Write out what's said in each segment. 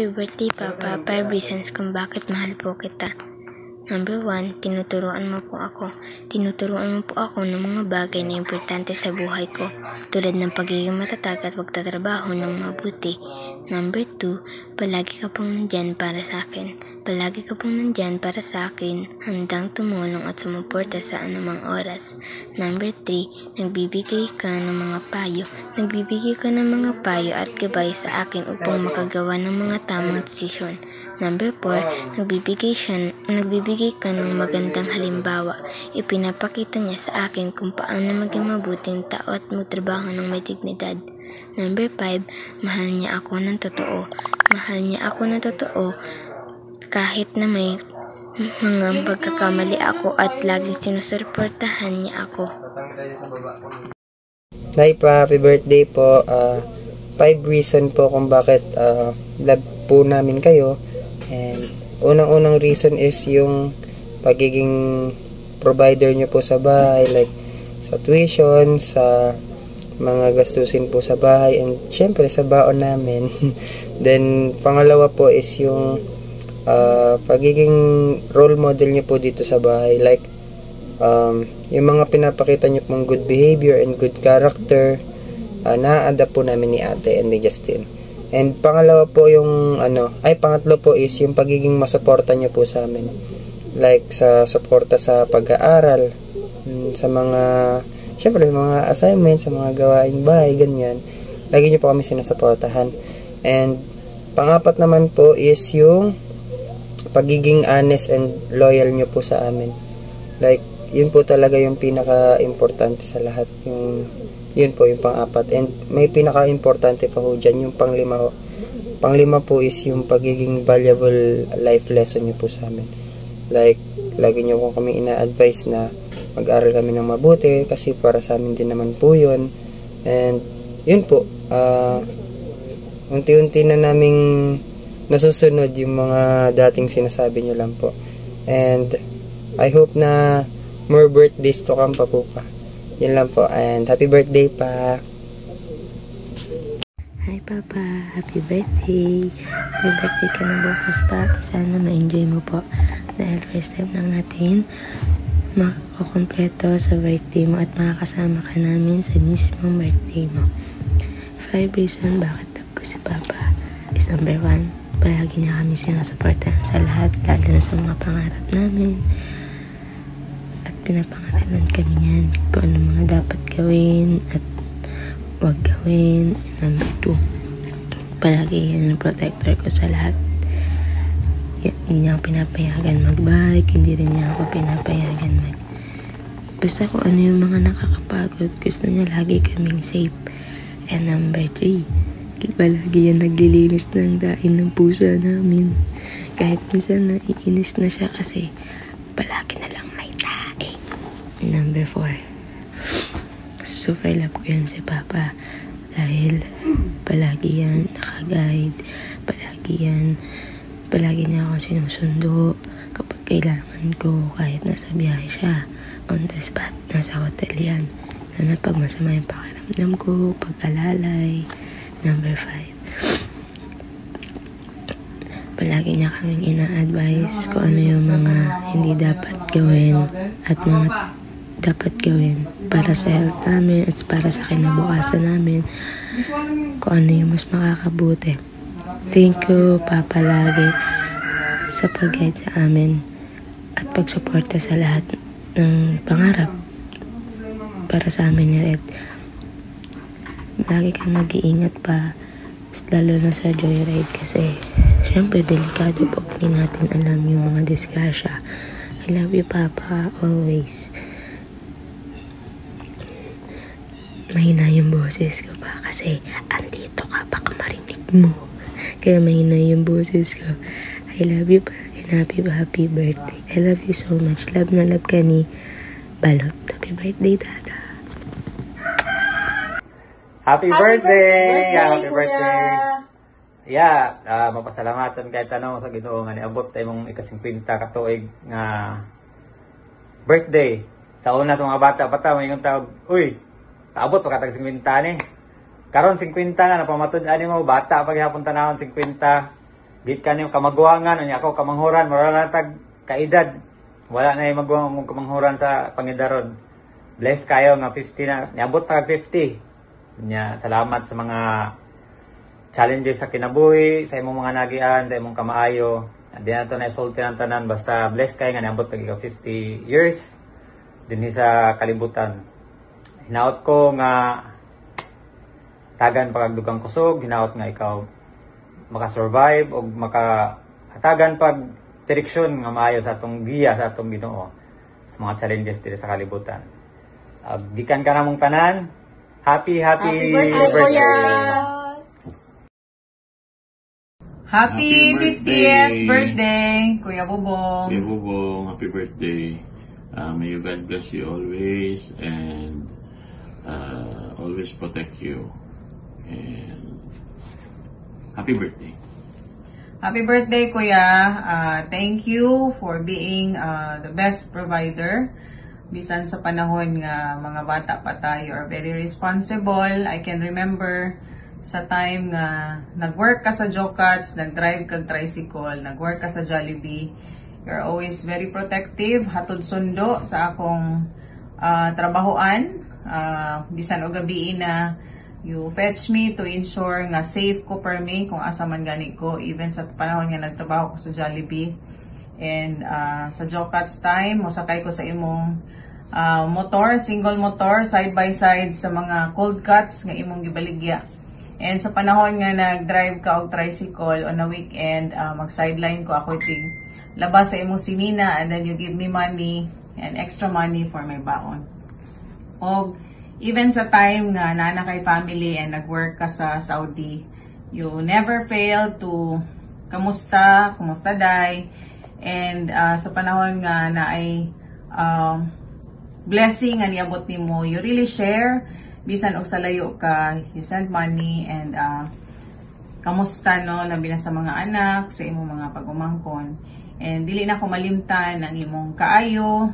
Happy birthday, Papa. 5 reasons kung bakit mahal po kita. Number 1, tinuturuan mo po ako. Tinuturuan mo po ako ng mga bagay na importante sa buhay ko, tulad ng pagiging matatag at pagtatrabaho ng mabuti. Number 2, palagi ka pong nandyan para sa akin. Palagi ka pong nandyan para sa akin, handang tumulong at sumuporta sa anumang oras. Number 3, nagbibigay ka ng mga payo. Nagbibigay ka ng mga payo at gabay sa akin upang makagawa ng mga tamang desisyon. Number 4, nagbibigay ka ng magandang halimbawa. Ipinapakita niya sa akin kung paano maging mabuting tao at magtrabaho ng may dignidad. Number 5, mahal niya ako ng totoo. Mahal niya ako ng totoo kahit na may mga pagkakamali ako at laging sinusuportahan niya ako. Nay pa, happy birthday po. 5 reason po kung bakit love po namin kayo. And unang-unang reason is yung pagiging provider nyo po sa bahay, like sa tuition, sa mga gastusin po sa bahay, and syempre sa baon namin. Then pangalawa po is yung pagiging role model nyo po dito sa bahay, like yung mga pinapakita nyo pong good behavior and good character, na-adapt po namin ni Ate and ni Justin. And pangatlo po is yung pagiging masuporta nyo po sa amin. Like sa suporta sa pag-aaral, sa mga, syempre mga assignments, sa mga gawaing bahay, ganyan. Lagi nyo po kami sinusuportahan. And pangapat naman po is yung pagiging honest and loyal nyo po sa amin. Like, yun po talaga yung pinaka-importante sa lahat. Yun po yung pang-apat. And may pinaka-importante pa po dyan, yung pang-lima. Pang-lima po is yung pagiging valuable life lesson nyo po sa amin. Like, lagi nyo po kami ina-advise na mag-aral kami ng mabuti kasi para sa amin din naman po yun. And yun po, unti-unti na naming nasusunod yung mga dating sinasabi nyo lang po. And I hope na more birthdays to come pa po pa. Yun lang po, and happy birthday pa. Hi Papa, happy birthday. Happy birthday ka na bukas pa. Sana ma-enjoy mo po. Dahil first time lang natin makakompleto sa birthday mo at makakasama ka namin sa mismong birthday mo. 5 reasons bakit love ko si Papa is number 1, palagi niya kami sinusuportahan sa lahat, lalo na sa mga pangarap namin. Pinapangaralan kami niyan kung ano mga dapat gawin at wag gawin. Number 2, palagi yan ang protector ko sa lahat. Hindi niya ako pinapayagan mag-bike, hindi rin niya ako pinapayagan basta kung ano yung mga nakakapagod, gusto niya lagi kaming safe. And number 3, palagi yan naglilinis ng dain ng pusa namin. Kahit minsan naiinis na siya kasi palagi na lang may tae. Number 4, super love ko yan si Papa dahil palagi yan nakaguide, palagi niya ako sinusundo kapag kailangan ko, kahit nasa biyahe siya, on the spot, nasa hotel yan, lalo pag masama yung pakiramdam ko, pag-alalay. Number 5, palagi niya kaming ina-advise kung ano yung mga hindi dapat gawin at mga dapat gawin para sa health namin at para sa kinabukasan namin, kung ano yung mas makakabuti. Thank you, Papa, lagi sa pag-guide sa amin at pagsuporta sa lahat ng pangarap para sa amin yan. Lagi kang mag-iingat pa, lalo na sa joyride kasi syempre delikado po, hindi natin alam yung mga disgrasya. I love you, Papa, always. Mahina yung boses ko pa kasi andito ka, baka marinig mo. Kaya mahina yung boses ko. I love you pa and happy birthday. I love you so much. Love na love ka ni Balot. Happy birthday, Dada. Happy birthday! Happy birthday! Yeah, mapasalamatan kahit ano sa Ginoo nga niabot tayo mong ika-50 katuig nga birthday. Sa una sa mga bata pa ta, may yung tawag, uy, kaabot pa katag 50 ni. Karon 50 na napamatud ani mo bata paghapon tanawon 50. gikan yung kamagwangan unya ako kamanghuran wala na tag kaedad. Wala na yung magwang mong kamanghuran sa pangidaron. Blessed kayo nga 50 na niabot na 50. Nya salamat sa mga challenges sa kinabuhi, sa imong mga nagian, sa imong kamaayo. Di na ito na-isulti ng tanan. Basta blessed kayo nga niabot kag 50 years dinhi sa kalibutan. Hinaot ko nga tagan pagdugang kusog, hinaot nga ikaw maka-survive o makahatagan pag direksyon nga maayo sa atong giya sa atong Ginoo sa mga challenges diri sa kalibutan. Gikan ka namong tanan. Happy birthday. Kuya! Happy 50th birthday, Kuya Bubong. Kuya Bubong, happy birthday. May God bless you always and always protect you. And happy birthday. Happy birthday, Kuya. Thank you for being the best provider. Bisan sa panahon nga mga bata pa tayo are very responsible. I can remember sa time nga nag-work ka sa Jokats, nag-drive kag tricycle, nag-work ka sa Jollibee, you're always very protective, hatod sundo sa akong trabahoan, bisan og gabi na you fetch me to ensure nga safe ko per me kung asa man gani ko, even sa panahon nga nagtrabaho ko sa Jollibee. And sa Jokats time, mosakay ko sa imong motor, single motor, side by side sa mga cold cuts nga imong gibaligya. And sa panahon nga nag-drive ka og tricycle on a weekend, mag-sideline ko ako ting labas sa imong sinina and then you give me money and extra money for my baon. Og even sa time nga nana kay family and nag-work ka sa Saudi, you never fail to kamusta day. And sa panahon nga na ay blessing nga niabot nimo, you really share. Bisan og sa layo ka, you send money and kamusta no, labi na sa mga anak, sa imong mga pagumangkon. And dili na ko malimtan ang imong kaayo.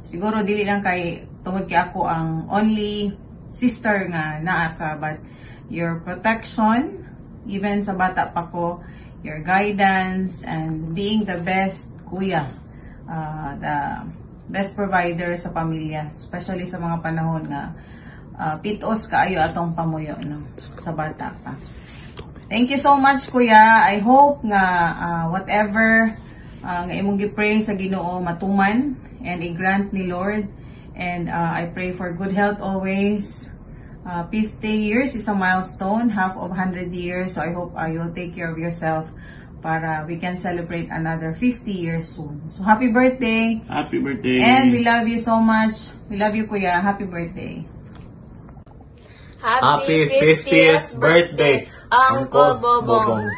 Siguro dili lang kay tungod kay ako ang only sister nga naa ka, but your protection, even sa bata pa ko, your guidance and being the best kuya, the best provider sa pamilya, especially sa mga panahon nga pitos kaayo atong pamuyo no, sa bata pa. Thank you so much, Kuya. I hope nga whatever nga imong gi-pray sa Ginoo matuman and i-grant ni Lord. And I pray for good health always. 50 years is a milestone, half of 100 years. So I hope you'll take care of yourself para we can celebrate another 50 years soon. So happy birthday. Happy birthday. And we love you so much. We love you, Kuya. Happy birthday. Happy 50th birthday, Uncle Bobong.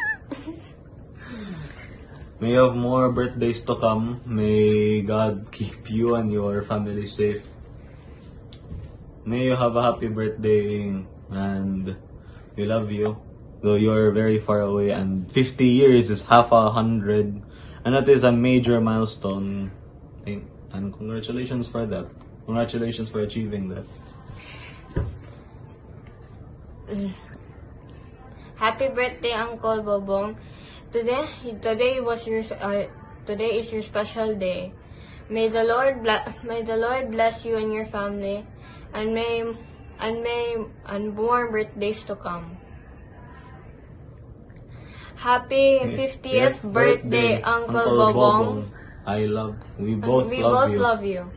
May you have more birthdays to come. May God keep you and your family safe. May you have a happy birthday and we love you. Though you're very far away and 50 years is half 100 and that is a major milestone. And congratulations for that. Congratulations for achieving that. Happy birthday, Uncle Bobong. Today is your special day. May the Lord bless you and your family, and more birthdays to come. Happy 50th birthday, Uncle Bobong. We both love you.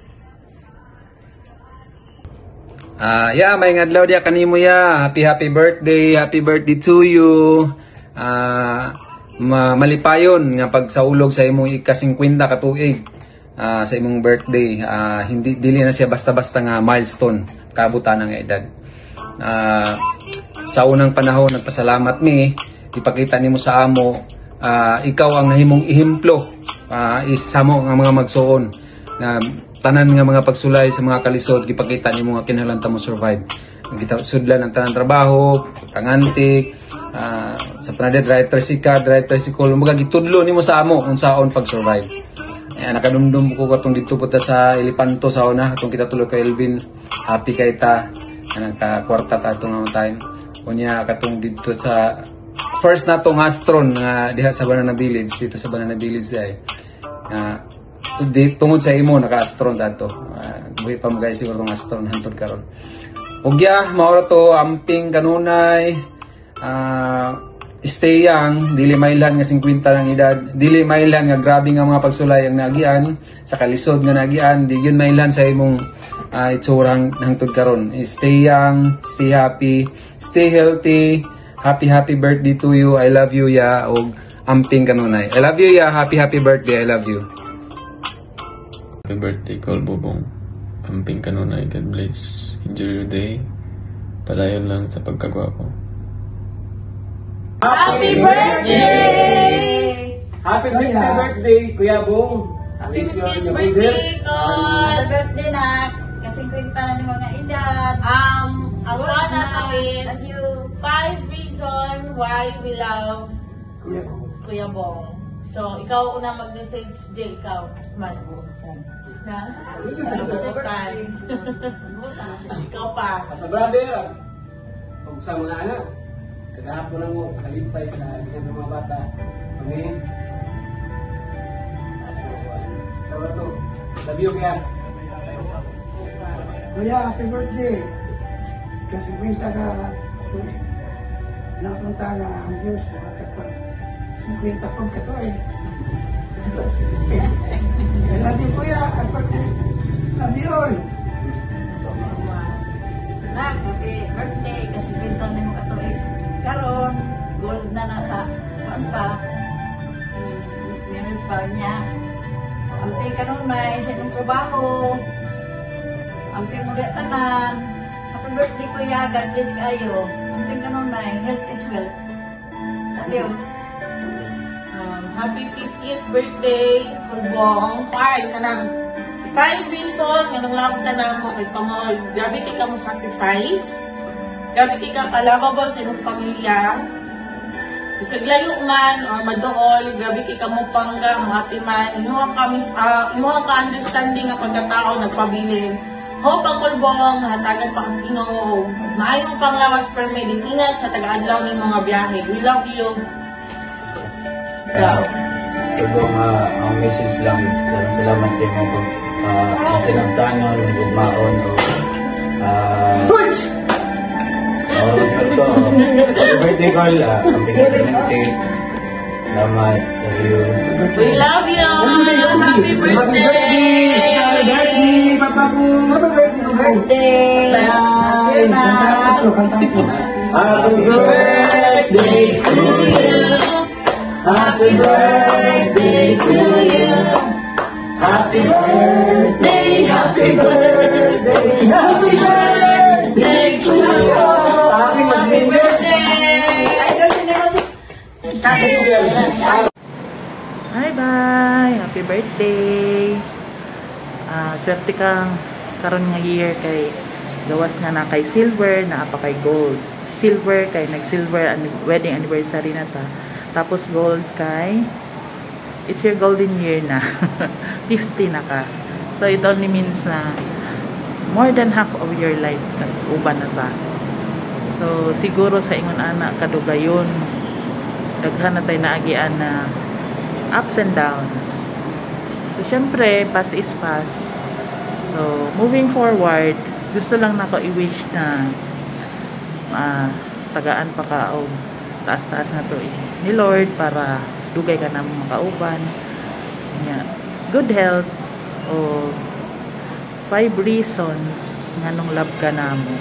May ngadlaw dia kanimo ya. Happy birthday to you. Malipayon nga pagsaulog sa imong ika-50 ka tuig sa imong birthday. Hindi dili na siya basta-basta nga milestone kabutan nga edad. Sa unang panahon nagpasalamat mi, ipakita nimo sa amo ikaw ang nahimong ehemplo sa mo nga mga magsuon na tanan nga mga pagsulay sa mga kalisod gipakita nimo nga kinahanglan ta mo survive. Kita sudlan ang tanang trabaho, pangantik, sa panade drive tricycle, mga gitudlo nimo sa amo unsaon pag-survive. Nakadumdum ko katong dito puta sa Elepanto sa una, atong kita tulo kay Elvin. Happy kay ta naka kwarta ta atong time. Kunya katong dito sa first na tong astron nga diha sa Banana Village, dito sa Banana Village ay tungod sa imo naka-astron dato. Buhi pa mo guys siguro tong astron hantod karon. Ug maura to amping kanunay, stay young, dili mailan nga 50 ng edad, dili mailan nga grabe nga mga pagsulay ang nagian sa kalisod nga nagian, di yun mailan sa imong itsurang hangtod karon. Stay young, stay happy, stay healthy. Happy birthday to you. I love you ya. Og amping kanunay. I love you ya. Happy birthday. I love you. Happy birthday, Col Bubong. Amping kanunay. God bless. Enjoy your day. Padayon lang sa pagkagwapo. Happy birthday! Happy birthday, Kuya Bong. Happy birthday, Col! Happy birthday na. Kasi kwenta na ni mga edad. I wanna is 5 reasons why we love Kuya Bong. So, ikaw una mag-message, Jay, ikaw. Man. Na? Ikaw pa. Sa brother, pag sa mga anak, kagahapon lang mo, kalimpay sa mga bata. Amen. So, ito, love you kaya. Kuya, happy birthday. Kasi kwenta ka, napunta nga ang Diyos, makatagpag 50 pag kato eh. Love you, kuya. Love you all. Nak, happy birthday. Kasi kwenta na mo kato eh. Karon, gold na nasa kuan pa. Meron pa niya. Amping kanunay sa itong trabaho. Amping mo tanan. Happy birthday, kuya. God bless kayo. Amping kanunay. Health is wealth. Tatiyo. Happy 50th birthday, Kulbong. 5 ka na. 5 reasons nga nang love ka na mo kay Pangoy. Grabe kay ka mo sacrifice. Grabe kay ka kalababang sa imong pamilya. Bisag layo man or madool, grabe kay ka mo pangga, mga man. Inuha ka understanding nga pagkatao nagpabilin. Hope ang Kulbong, hatagan pa kasi Ginoo. Maayong panglawas permit, ingat sa taga-adlaw ng mga biyahe. We love you. Kulbong, ang message lang is salamat sa inyo kung sinagtanon, gugmaon o happy birthday, Col. Happy birthday. Salamat. Love you. We love you. Happy birthday. Happy birthday, Papa po. Happy birthday. Happy birthday to you. Happy birthday to you. Happy birthday, happy birthday, happy birthday to you. Happy birthday. Bye-bye! Happy birthday! Swerte kang karon nga year kay gawas nga na kay silver, na pa kay gold. Silver kay nag-silver wedding anniversary na ta. Tapos gold kay it's your golden year na. 50 na ka. So it only means na more than half of your life uban na ta. So siguro sa ingon anak kadugayon daghan na tay naagian na ups and downs. So syempre past is past. So moving forward, gusto lang nako i-wish na tagaan pa ka og taas-taas na to ni Lord para dugay ka na makauban. Good health o 5 reasons nga nung love ka na mo.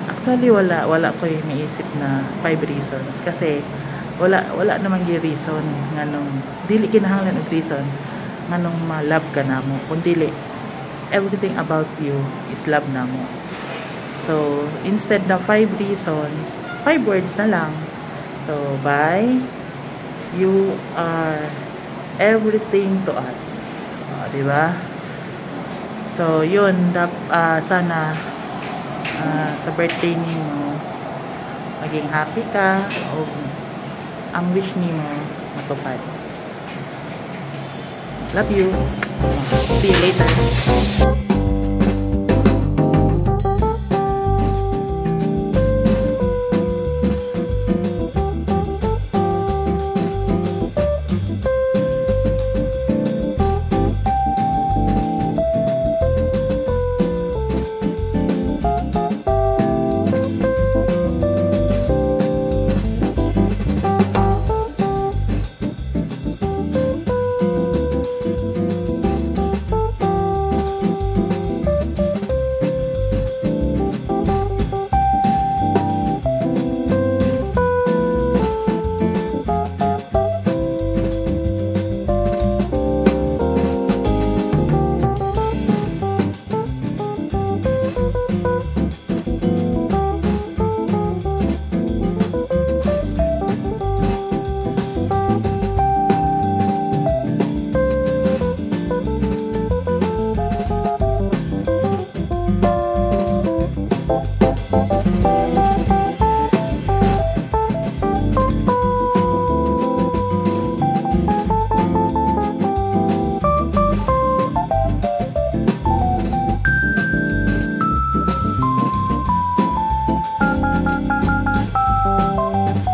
Actually wala ko iniisip na 5 reasons kasi wala namang yung reason nga nung dili kinahanglan og reason nga nung ma-love ka na mo kundi everything about you is love na mo. So instead na 5 reasons, 5 words na lang. So bye, you are everything to us. Diba? So yun sana sa birthday nimo maging happy ka o ang wish nimo matupad. Love you. See you later.